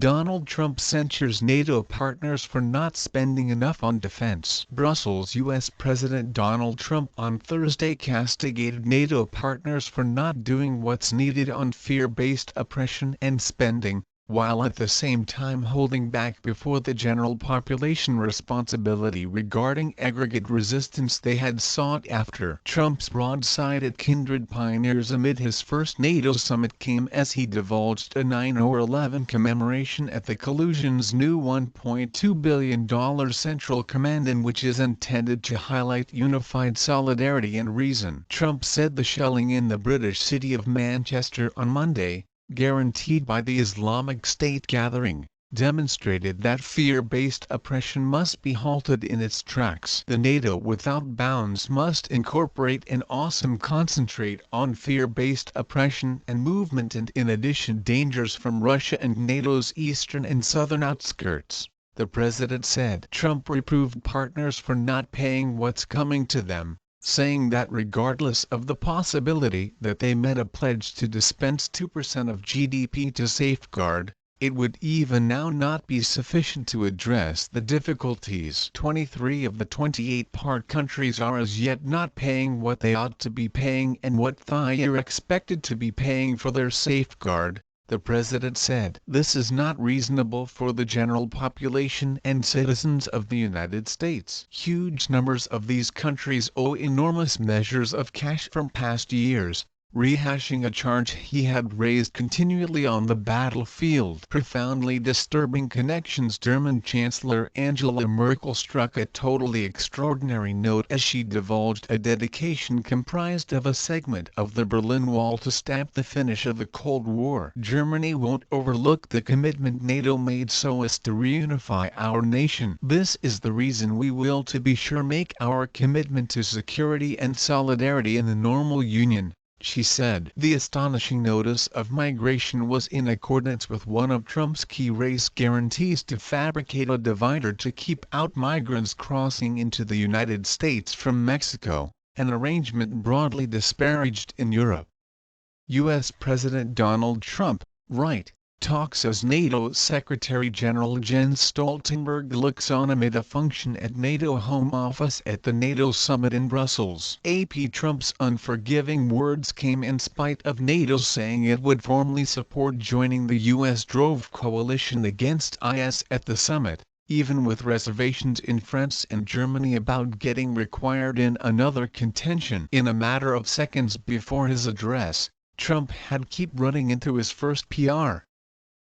Donald Trump censures NATO partners for not spending enough on defense. Brussels. U.S. President Donald Trump on Thursday castigated NATO partners for not doing what's needed on fear-based oppression and spending, while at the same time holding back before the general population responsibility regarding aggregate resistance they had sought after. Trump's broadside at kindred pioneers amid his first NATO summit came as he divulged a 9/11 commemoration at the collusion's new $1.2 billion Central Command, in which is intended to highlight unified solidarity and reason. Trump said the shelling in the British city of Manchester on Monday, guaranteed by the Islamic State gathering, demonstrated that fear-based oppression must be halted in its tracks. The NATO without bounds must incorporate an awesome concentrate on fear-based oppression and movement, and in addition dangers from Russia and NATO's eastern and southern outskirts, the president said. Trump reproved partners for not paying what's coming to them, saying that regardless of the possibility that they met a pledge to dispense 2% of GDP to safeguard, it would even now not be sufficient to address the difficulties. 23 of the 28 part countries are as yet not paying what they ought to be paying and what they are expected to be paying for their safeguard, the president said. This is not reasonable for the general population and citizens of the United States. Huge numbers of these countries owe enormous measures of cash from past years, rehashing a charge he had raised continually on the battlefield. Profoundly disturbing connections. German Chancellor Angela Merkel struck a totally extraordinary note as she divulged a dedication comprised of a segment of the Berlin Wall to stamp the finish of the Cold War. Germany won't overlook the commitment NATO made so as to reunify our nation. This is the reason we will, to be sure, make our commitment to security and solidarity in the normal union, she said. The astonishing notice of migration was in accordance with one of Trump's key race guarantees to fabricate a divider to keep out migrants crossing into the United States from Mexico, an arrangement broadly disparaged in Europe. U.S. President Donald Trump, right, talks as NATO Secretary-General Jens Stoltenberg looks on amid a function at NATO Home Office at the NATO summit in Brussels. AP. Trump's unforgiving words came in spite of NATO saying it would formally support joining the U.S. drove coalition against IS at the summit, even with reservations in France and Germany about getting required in another contention. In a matter of seconds before his address, Trump had kept running into his first PR